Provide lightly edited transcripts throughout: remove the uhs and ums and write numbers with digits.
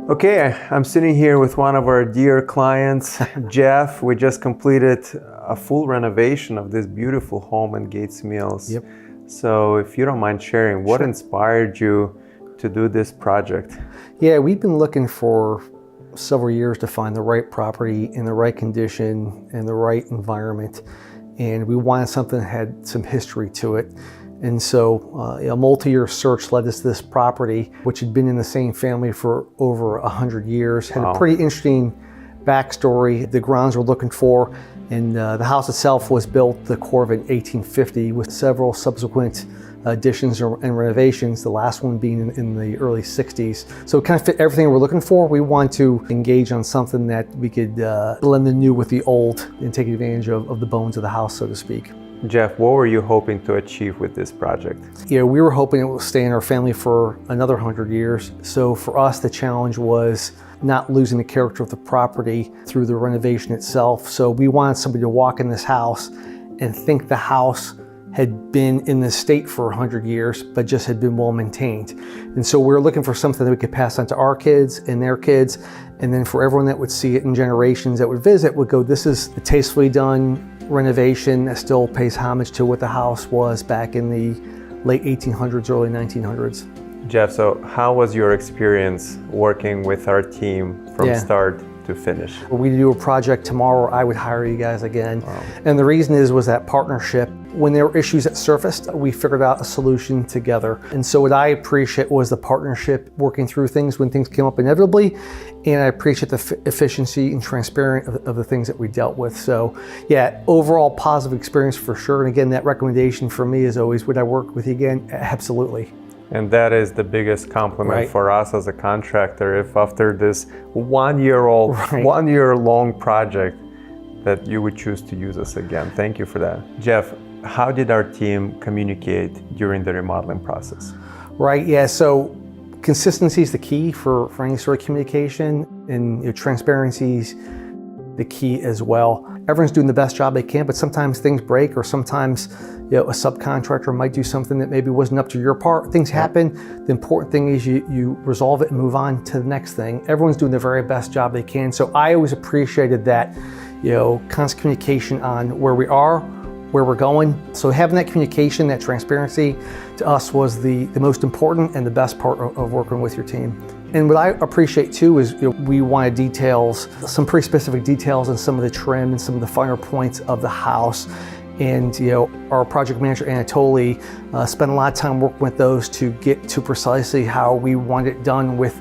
Okay, I'm sitting here with one of our dear clients, Jeff. We just completed a full renovation of this beautiful home in Gates Mills. Yep. So if you don't mind sharing, what inspired you to do this project? Yeah, we've been looking for several years to find the right property in the right condition and the right environment. And we wanted something that had some history to it. And so a multi-year search led us to this property, which had been in the same family for over 100 years, had a pretty interesting backstory, the grounds we're looking for. And the house itself was built, the core of it, in 1850, with several subsequent additions and renovations, the last one being in the early 60s. So it kind of fit everything we're looking for. We want to engage on something that we could blend the new with the old and take advantage of the bones of the house, so to speak. Jeff, what were you hoping to achieve with this project? Yeah, we were hoping it would stay in our family for another 100 years. So for us, the challenge was not losing the character of the property through the renovation itself. So we wanted somebody to walk in this house and think the house had been in this state for 100 years, but just had been well maintained. And so we were looking for something that we could pass on to our kids and their kids. And then for everyone that would see it in generations that would visit would go, this is a tastefully done renovation that still pays homage to what the house was back in the late 1800s, early 1900s. Jeff, so how was your experience working with our team from start to finish? We do a project tomorrow, I would hire you guys again. Wow. And the reason was that partnership. When there were issues that surfaced, we figured out a solution together. And so what I appreciate was the partnership, working through things when things came up inevitably. And I appreciate the efficiency and transparency of the things that we dealt with. So yeah, overall positive experience for sure. And again, that recommendation for me is always, would I work with you again? Absolutely. And that is the biggest compliment for us as a contractor. If after this 1 year old, 1 year long project, that you would choose to use us again. Thank you for that. Jeff, how did our team communicate during the remodeling process? Right, yeah, so consistency is the key for any sort of communication, and transparency is the key as well. Everyone's doing the best job they can, but sometimes things break, or sometimes a subcontractor might do something that maybe wasn't up to your part. Things happen. The important thing is you resolve it and move on to the next thing. Everyone's doing the very best job they can. So I always appreciated that, constant communication on where we are, where we're going. So having that communication, that transparency to us was the most important and the best part of working with your team. And what I appreciate too is we wanted details, some pretty specific details on some of the trim and some of the finer points of the house. And our project manager, Anatoly, spent a lot of time working with those to get to precisely how we wanted it done with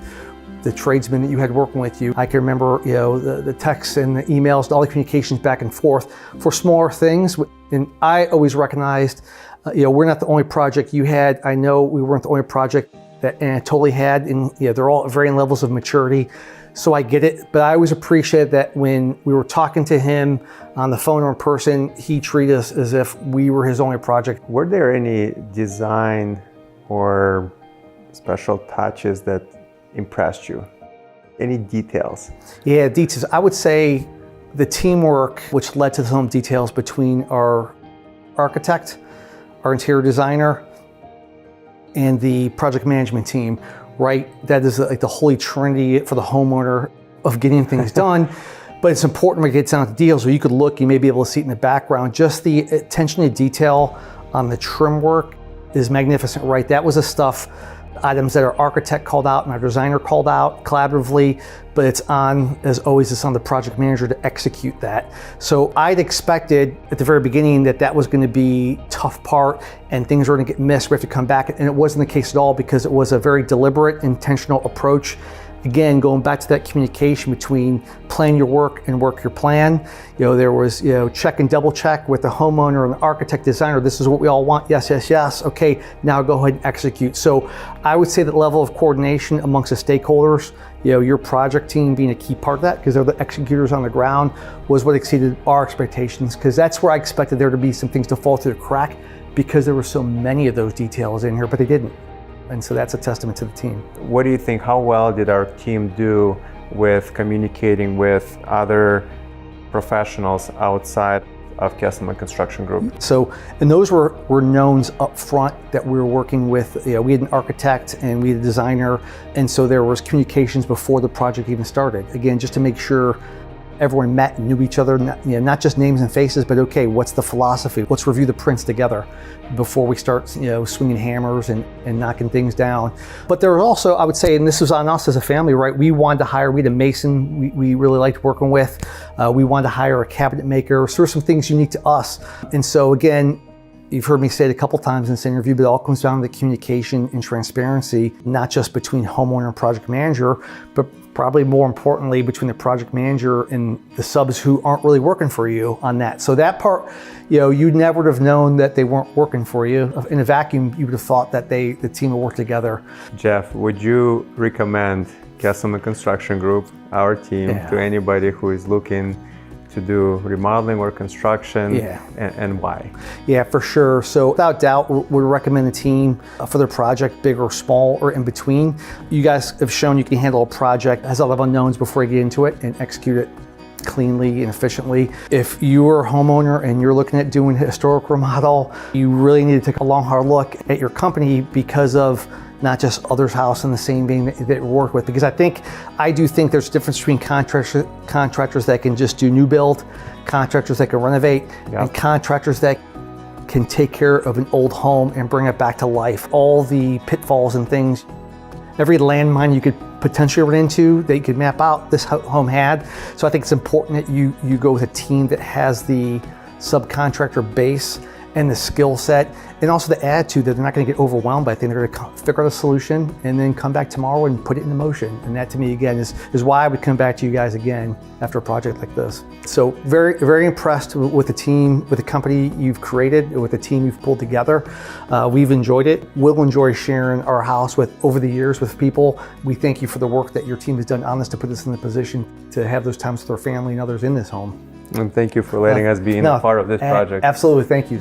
the tradesmen that you had working with you. I can remember the texts and the emails and all the communications back and forth for smaller things. And I always recognized, we're not the only project you had. I know we weren't the only project that Anatoly had, and they're all at varying levels of maturity. So I get it, but I always appreciate that when we were talking to him on the phone or in person, he treated us as if we were his only project. Were there any design or special touches that impressed you? Any details? Yeah, details. I would say the teamwork, which led to some details between our architect, our interior designer, and the project management team, right? That is like the holy trinity for the homeowner of getting things done. But it's important when it gets down to deals where you could look, you may be able to see it in the background. Just the attention to detail on the trim work is magnificent, right? That was the stuff, items that our architect called out and our designer called out collaboratively, but it's on the project manager to execute that. So I'd expected at the very beginning that was going to be a tough part and things were going to get missed. We have to come back, and it wasn't the case at all because it was a very deliberate, intentional approach. Again, going back to that communication between plan your work and work your plan. There was, check and double check with the homeowner and the architect designer. This is what we all want. Yes, yes, yes. Okay, now go ahead and execute. So I would say that level of coordination amongst the stakeholders, your project team being a key part of that, because they're the executors on the ground, was what exceeded our expectations, because that's where I expected there to be some things to fall through the crack, because there were so many of those details in here, but they didn't. And so that's a testament to the team. What do you think, how well did our team do with communicating with other professionals outside of Kesselman Construction Group? So, and those were knowns up front that we were working with. We had an architect and we had a designer, and so there was communications before the project even started. Again, just to make sure everyone met and knew each other, not just names and faces, but okay, what's the philosophy? Let's review the prints together before we start, swinging hammers and knocking things down. But there was also, I would say, and this was on us as a family, right? We had a mason we really liked working with. We wanted to hire a cabinet maker. So there's some things unique to us. And so again, you've heard me say it a couple times in this interview, but it all comes down to communication and transparency, not just between homeowner and project manager, but probably more importantly between the project manager and the subs who aren't really working for you on that. So that part, you never would have known that they weren't working for you. In a vacuum, you would have thought that the team would work together. Jeff, would you recommend Kesselman Construction Group, our team, to anybody who is looking to do remodeling or construction, and why? Yeah, for sure. So without doubt, we recommend the team for their project, big or small or in between. You guys have shown you can handle a project that has a lot of unknowns before you get into it and execute it cleanly and efficiently. If you're a homeowner and you're looking at doing a historic remodel, you really need to take a long, hard look at your company because of not just others' house in the same vein that we work with. Because I do think there's a difference between contractors that can just do new build, contractors that can renovate, and contractors that can take care of an old home and bring it back to life. All the pitfalls and things, every landmine you could potentially run into, they could map out, this home had. So I think it's important that you go with a team that has the subcontractor base and the skill set, and also the attitude that they're not going to get overwhelmed by things. They're going to figure out a solution and then come back tomorrow and put it into motion. And that, to me, again, is why I would come back to you guys again after a project like this. So very, very impressed with the team, with the company you've created, with the team you've pulled together. We've enjoyed it. We'll enjoy sharing our house over the years with people. We thank you for the work that your team has done on this to put us in the position to have those times with our family and others in this home. And thank you for letting us be a part of this project. Absolutely, thank you.